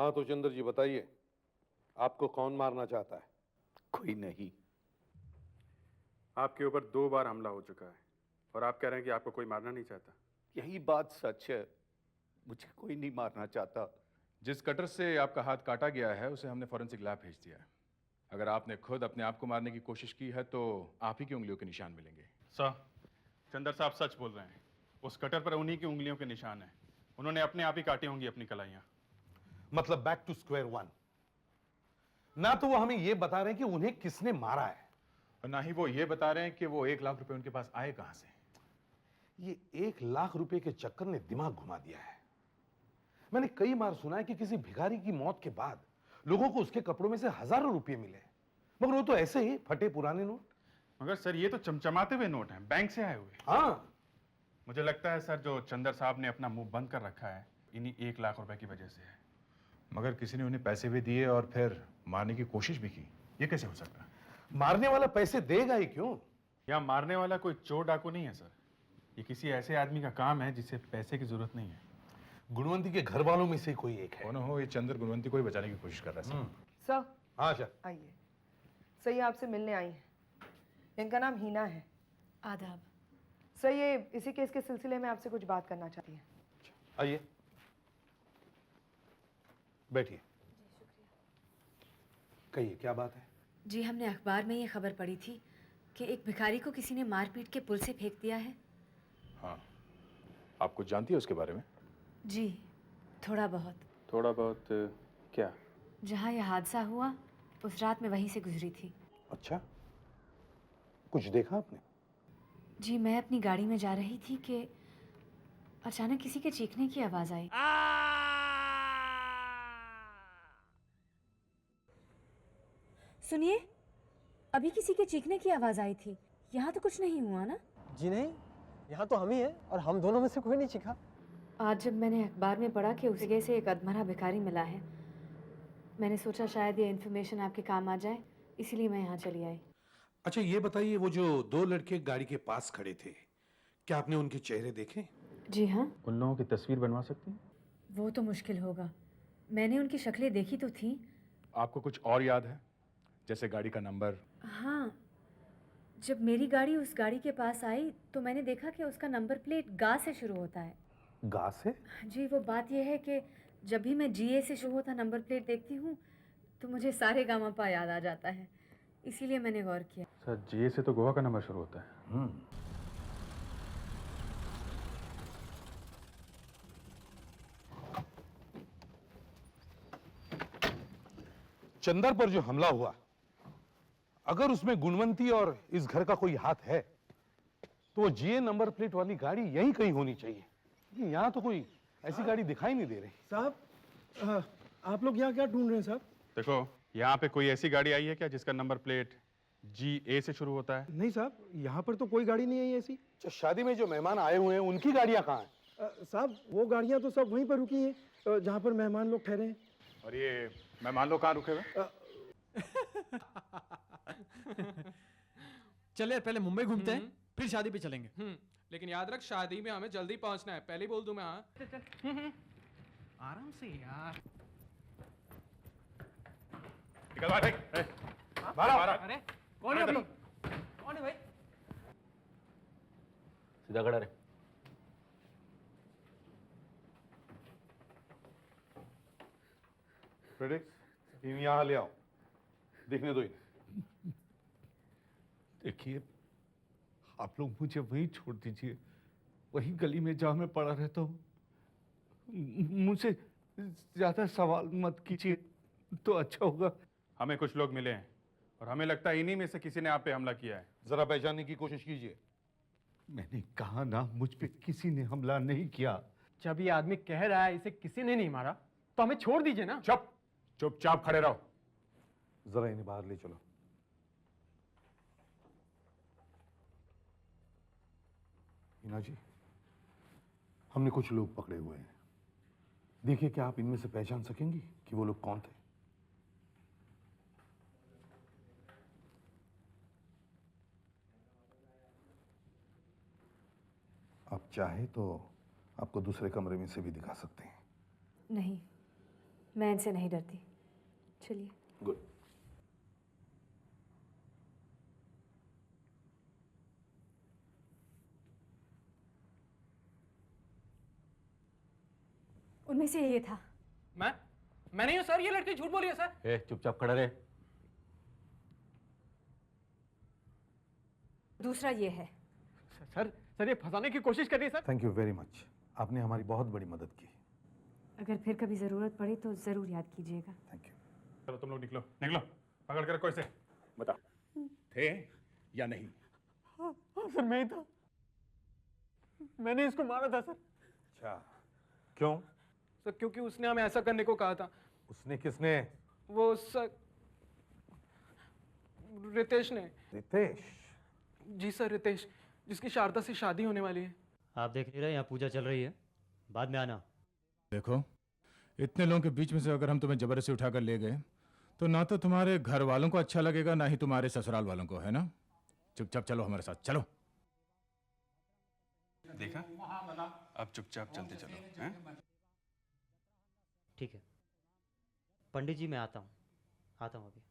हाँ तो चंद्र जी बताइए, आपको कौन मारना चाहता है? कोई नहीं। आपके ऊपर 2 बार हमला हो चुका है और आप कह रहे हैं कि आपको कोई मारना नहीं चाहता। यही बात सच है, मुझे कोई नहीं मारना चाहता। जिस कटर से आपका हाथ काटा गया है उसे हमने फॉरेंसिक लैब भेज दिया है। अगर आपने खुद अपने आप को मारने की कोशिश की है तो आप ही की उंगलियों के निशान मिलेंगे। सर, चंद्र साहब सच बोल रहे हैं। उस कटर पर उन्हीं की उंगलियों के निशान हैं। उन्होंने अपने आप ही काटी होंगी अपनी कलाइयां। मतलब बैक टू स्क्वायर वन। ना तो वो हमें ये बता रहे हैं कि उन्हें किसने मारा है, और ना ही वो ये बता रहे हैं कि वो 1 लाख रुपए उनके पास आए कहां से। ये 1 लाख रुपए के चक्कर ने दिमाग घुमा दिया है। मैंने कई बार सुना है कि किसी भिखारी की मौत के बाद लोगों को उसके कपड़ों में से हजारों रुपए मिले, मगर वो तो ऐसे ही फटे पुराने नोट। मगर सर ये तो चमचमाते हुए नोट हैं, बैंक से आए हुए। हाँ, मुझे लगता है सर जो चंद्र साहब ने अपना मुंह बंद कर रखा है इन्हीं 1 लाख रुपए की वजह से है। मगर किसी ने उन्हें पैसे भी दिए और फिर मारने की कोशिश भी की, ये कैसे हो सकता है? मारने वाला पैसे देगा ही क्यों? यहाँ मारने वाला कोई चोर डाकू नहीं है सर। ये किसी ऐसे आदमी का काम है जिसे पैसे की जरूरत नहीं है। गुणवंती के घर वालों में से कोई एक है। कौन हो, ये चंद्र गुणवंती को ही बचाने की कोशिश कर रहा है। सर। हाँ सर। आइए। सर ये आपसे मिलने आई हैं। इनका नाम हीना है। आदाब। सर ये इसी केस के सिलसिले में आपसे कुछ बात करना चाहती हैं। आइए बैठिए। कहिए क्या बात है? जी हमने अखबार में ये खबर पढ़ी थी कि एक भिखारी को किसी ने मार पीट के पुल से फेंक दिया है। हाँ, आप कुछ जानती है उसके बारे में? जी थोड़ा बहुत। थोड़ा बहुत क्या? जहाँ यह हादसा हुआ उस रात में वहीं से गुजरी थी। अच्छा, कुछ देखा आपने? जी मैं अपनी गाड़ी में जा रही थी कि अचानक किसी के चीखने की आवाज आई। सुनिए, अभी किसी के चीखने की आवाज आई थी। यहाँ तो कुछ नहीं हुआ ना? जी नहीं, यहाँ तो हम ही हैं और हम दोनों में से कोई नहीं चीखा। आज जब मैंने अखबार में पढ़ा कि उस जगह से एक अधमरा भिखारी मिला है, मैंने सोचा शायद ये इन्फॉर्मेशन आपके काम आ जाए, इसीलिए मैं यहाँ चली आई। अच्छा ये बताइए, वो जो 2 लड़के गाड़ी के पास खड़े थे, क्या आपने उनके चेहरे देखे? जी हाँ। उन लोगों की तस्वीर बनवा सकती हैं? वो तो मुश्किल होगा, मैंने उनकी शक्लें देखी तो थी। आपको कुछ और याद है, जैसे गाड़ी का नंबर? हाँ, जब मेरी गाड़ी उस गाड़ी के पास आई तो मैंने देखा कि उसका नंबर प्लेट गा से शुरू होता है। गा से? जी वो बात यह है कि जब भी मैं GA से शुरू होता नंबर प्लेट देखती हूँ तो मुझे सारे गामापा याद आ जाता है, इसीलिए मैंने गौर किया। सर GA से तो गोवा का नंबर शुरू होता है। चंदर पर जो हमला हुआ, अगर उसमें गुणवंती और इस घर का कोई हाथ है तो वो GA नंबर प्लेट वाली गाड़ी यहीं कहीं होनी चाहिए। यहाँ तो कोई ऐसी गाड़ी दिखाई नहीं दे रही। साहब, आप लोग यहाँ क्या ढूंढ रहे हैं साहब? देखो यहाँ पे कोई ऐसी गाड़ी आई है क्या जिसका नंबर प्लेट GA से शुरू होता है? नहीं साहब, यहाँ पर तो कोई गाड़ी नहीं आई ऐसी। जो शादी में जो मेहमान आए हुए हैं उनकी गाड़ियां कहाँ हैं? साहब वो गाड़ियाँ तो सब वहीं पर रुकी हैं जहाँ पर मेहमान लोग ठहरे हैं। और ये मेहमान लोग कहाँ रुके हुए? चले पहले मुंबई घूमते हैं, फिर शादी पे चलेंगे। लेकिन याद रख शादी में हमें जल्दी पहुंचना है, पहले ही बोल दूं मैं। हाँ आराम से यार। निकल बाहर। अरे कौन है लोग? कौन है भाई? सीधा खड़ा रहे। फ्रेडिक्स, इन यहाँ ले आओ, देखने दो इन्हें। देखिए, आप लोग मुझे वहीं छोड़ दीजिए, वही गली में जहाँ मैं पड़ा रहता हूँ। मुझसे ज्यादा सवाल मत कीजिए तो अच्छा होगा। हमें कुछ लोग मिले हैं और हमें लगता है इन्हीं में से किसी ने आप पे हमला किया है। जरा पहचानने की कोशिश कीजिए। मैंने कहा ना, मुझ पे किसी ने हमला नहीं किया। जब ये आदमी कह रहा है इसे किसी ने नहीं मारा तो हमें छोड़ दीजिए ना। चुपचाप खड़े रहो। जरा इन्हें बाहर ले चलो। हिना जी, हमने कुछ लोग पकड़े हुए हैं, देखिए क्या आप इनमें से पहचान सकेंगी कि वो लोग कौन थे? आप चाहे तो आपको दूसरे कमरे में से भी दिखा सकते हैं। नहीं, मैं इनसे नहीं डरती। चलिए। गुड। उनमें से ये था। मैं नहीं हूँ सर, ये लड़की झूठ बोली है सर। ए चुपचाप खड़ा रहे। दूसरा ये है। सर ये फंसाने की कोशिश कर रही है sir. Thank you very much, आपने हमारी बहुत बड़ी मदद की। अगर फिर कभी ज़रूरत पड़ी तो ज़रूर याद कीजिएगा। Thank you. चलो तुम लोग निकलो निकलो, पकड़ कर रखो इसे। बता, थे या नहीं? हाँ सर, मैं ही था। मैंने इसको मारा था सर। अच्छा, क्यों? सर क्योंकि उसने हमें ऐसा करने को कहा था। उसने किसने? वो सर रितेश ने। रितेश? जी सर, रितेश, जिसकी शारदा से शादी होने वाली है। आप देख नहीं रहे यहाँ पूजा चल रही है, बाद में आना। देखो, इतने लोगों के बीच में से अगर हम तुम्हें जबरदस्ती उठाकर ले गए तो ना तो तुम्हारे घर वालों को अच्छा लगेगा, ना ही तुम्हारे ससुराल वालों को, है ना? चुपचाप चलो हमारे साथ, चलो। देखा, अब चुपचाप चलते चलो, हैं? ठीक है पंडित जी, मैं आता हूँ अभी।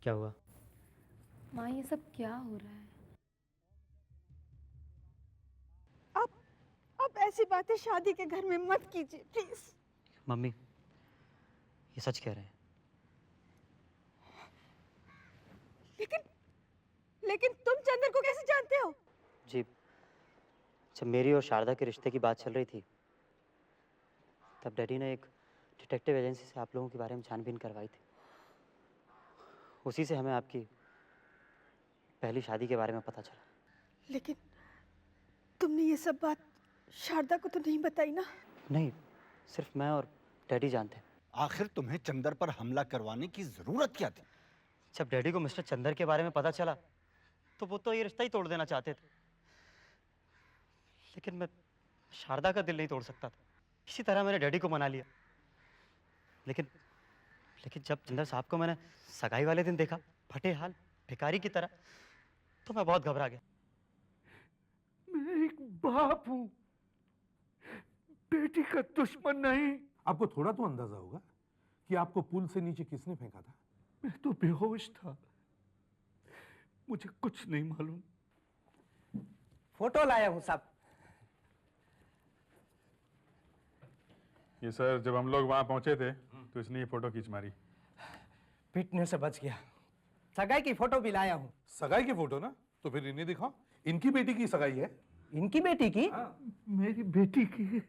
क्या हुआ? माँ, ये सब क्या हो रहा है? अब ऐसी बातें शादी के घर में मत कीजिए प्लीज। मम्मी ये सच कह रहे हैं। लेकिन तुम चंदर को कैसे जानते हो? जी, जब मेरी और शारदा के रिश्ते की बात चल रही थी तब डैडी ने एक डिटेक्टिव एजेंसी से आप लोगों के बारे में छानबीन करवाई थी। उसी से हमें आपकी पहली शादी के बारे में पता चला। लेकिन तुमने ये सब बात शारदा को तो नहीं बताई ना? नहीं, सिर्फ मैं और डैडी जानते हैं। आखिर तुम्हें चंदर पर हमला करवाने की जरूरत क्या थी? जब डैडी को मिस्टर चंदर के बारे में पता चला तो वो तो ये रिश्ता ही तोड़ देना चाहते थे, लेकिन मैं शारदा का दिल नहीं तोड़ सकता था। इसी तरह मैंने डैडी को मना लिया। लेकिन जब चंदर साहब को मैंने सगाई वाले दिन देखा, फटे हाल भिखारी की तरह, तो मैं बहुत घबरा गया। मैं एक बाप हूँ, बेटी का दुश्मन नहीं। आपको थोड़ा तो अंदाजा होगा कि आपको पुल से नीचे किसने फेंका था? मैं तो बेहोश था, मुझे कुछ नहीं मालूम। फोटो लाया हूँ साहब। ये सर, जब हम लोग वहां पहुंचे थे तो इसने ये फोटो खींच मारी। पिटने से बच गया। सगाई की फोटो भी लाया हूँ। सगाई की फोटो ना? तो फिर इन्हें दिखाओ, इनकी बेटी की सगाई है। इनकी बेटी की? मेरी बेटी की।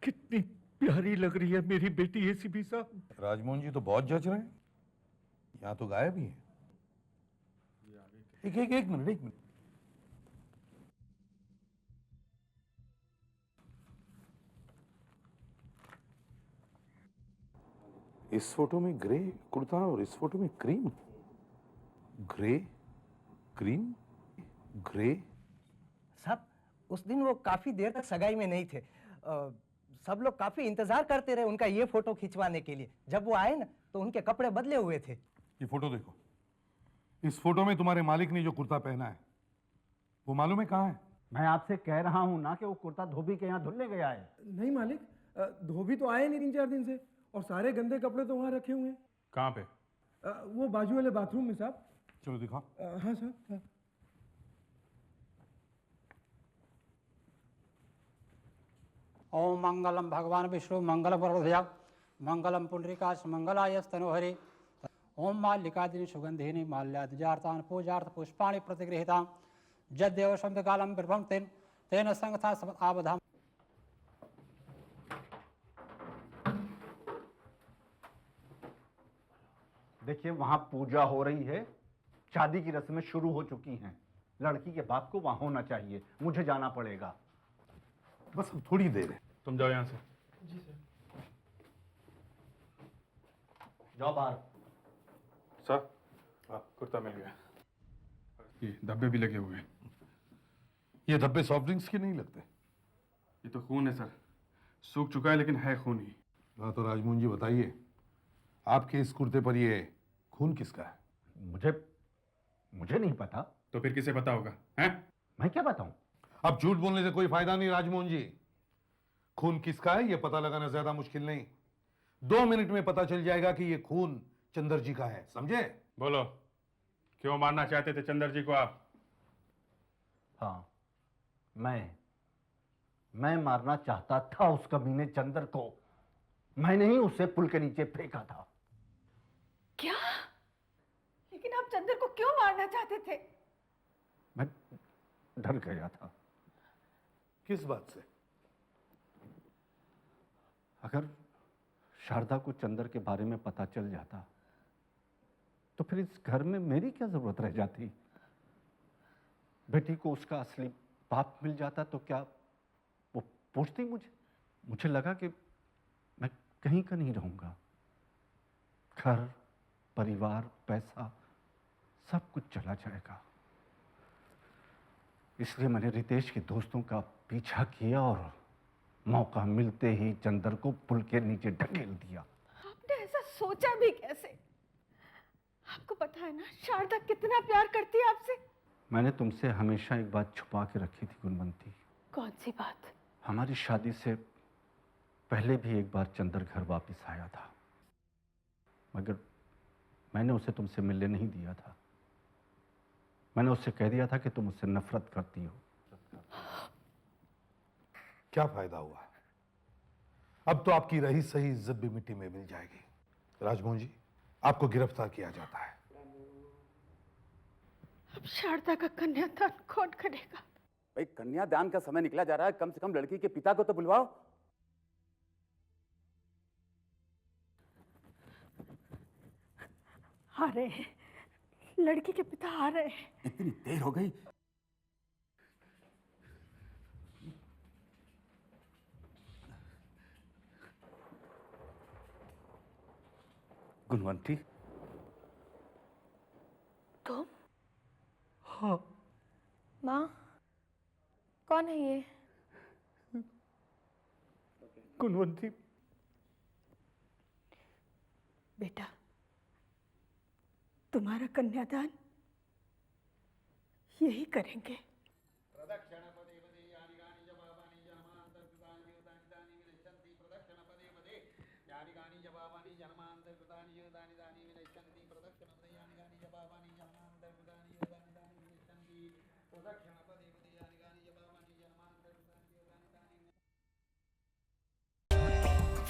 कितनी प्यारी लग रही है मेरी बेटी एसीपी साहब। राजमोहन जी तो बहुत जज रहे हैं, यहाँ तो गायब ही है। एक मिनट। इस फोटो में ग्रे कुर्ता और इस फोटो में क्रीम। Grey, cream, grey. साहब उस दिन वो काफी देर तक सगाई में नहीं थे। सब लोग काफी इंतजार करते रहे उनका ये फोटो खिंचवाने के लिए। जब वो आए ना तो उनके कपड़े बदले हुए थे। ये फोटो देखो, इस फोटो में तुम्हारे मालिक ने जो कुर्ता पहना है वो मालूम है कहाँ है? मैं आपसे कह रहा हूँ ना कि वो कुर्ता धोबी के यहाँ धुलने गया है। नहीं मालिक, धोबी तो आए नहीं 3-4 दिन से, और सारे गंदे कपड़े तो वहाँ रखे हुए हैं। कहाँ पे? वो बाजू वाले बाथरूम में साहब। चलो दिखाओ। हाँ साहब, हाँ। ओम मंगलम भगवान विष्णु मंगल वरदया मंगलम पुंडरीकाक्ष मंगलायस्तनोहरि। ओम माल्लिकादिनी सुगंधिनी माल्यादिजार्तान पूजार्थ पुष्पाणि प्रतिगृहीतां जद्देव शब्दकालम बिर्भं तेन संगता आवधाम। देखिए वहां पूजा हो रही है, शादी की रस्में शुरू हो चुकी हैं। लड़की के बाप को वहां होना चाहिए, मुझे जाना पड़ेगा। बस अब थोड़ी देर है। तुम जाओ यहाँ से। जी सर। जाओ बाहर। सर, कुर्ता मिल गया। ये धब्बे भी लगे हुए हैं। ये धब्बे सॉफ्ट ड्रिंक्स के नहीं लगते। ये तो खून है सर, सूख चुका है लेकिन है खून ही। हाँ तो राजमोहन जी बताइए, आपके इस कुर्ते पर ये खून किसका है? मुझे नहीं पता। तो फिर किसे पता होगा? हैं? मैं क्या बताऊं? अब झूठ बोलने से कोई फायदा नहीं राजमोहन जी। खून किसका है ये पता लगाना ज्यादा मुश्किल नहीं, 2 मिनट में पता चल जाएगा कि ये खून चंदर जी का है, समझे? बोलो, क्यों मारना चाहते थे चंदर जी को आप? हाँ, मैं मारना चाहता था उस कमीने चंदर को। मैंने ही उसे पुल के नीचे फेंका था। क्या? लेकिन आप चंदर को क्यों मारना चाहते थे? मैं डर गया था। किस बात से? अगर शारदा को चंदर के बारे में पता चल जाता तो फिर इस घर में मेरी क्या जरूरत रह जाती? बेटी को उसका असली बाप मिल जाता तो क्या वो पूछती मुझे लगा कि मैं कहीं का नहीं रहूंगा। घर, परिवार, पैसा सब कुछ चला जाएगा। इसलिए मैंने रितेश के दोस्तों का पीछा किया और मौका मिलते ही चंदर को पुल के नीचे ढकेल दिया। आपने ऐसा सोचा भी कैसे? आपको पता है ना शारदा कितना प्यार करती है आपसे। मैंने तुमसे हमेशा एक बात छुपा के रखी थी गुणवंती। कौन सी बात? हमारी शादी से पहले भी एक बार चंदर घर वापस आया था, मगर मैंने उसे तुमसे मिलने नहीं दिया था। मैंने उससे कह दिया था कि तुम उससे नफरत करती हो। क्या फायदा हुआ? अब तो आपकी रही सही इज्जत भी मिट्टी में मिल जाएगी। राजमोहन जी, आपको गिरफ्तार किया जाता है। अब शारदा का कन्यादान कौन करेगा? भाई, कन्यादान का समय निकला जा रहा है, कम से कम लड़की के पिता को तो बुलवाओ। आ रहे हैं, लड़की के पिता आ रहे हैं। इतनी देर हो गई। गुणवंती, तुम? हाँ। माँ, कौन है ये? गुणवंती। बेटा, तुम्हारा कन्यादान यही करेंगे।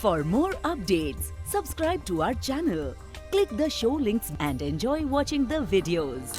For more updates, subscribe to our channel, click the show links and enjoy watching the videos.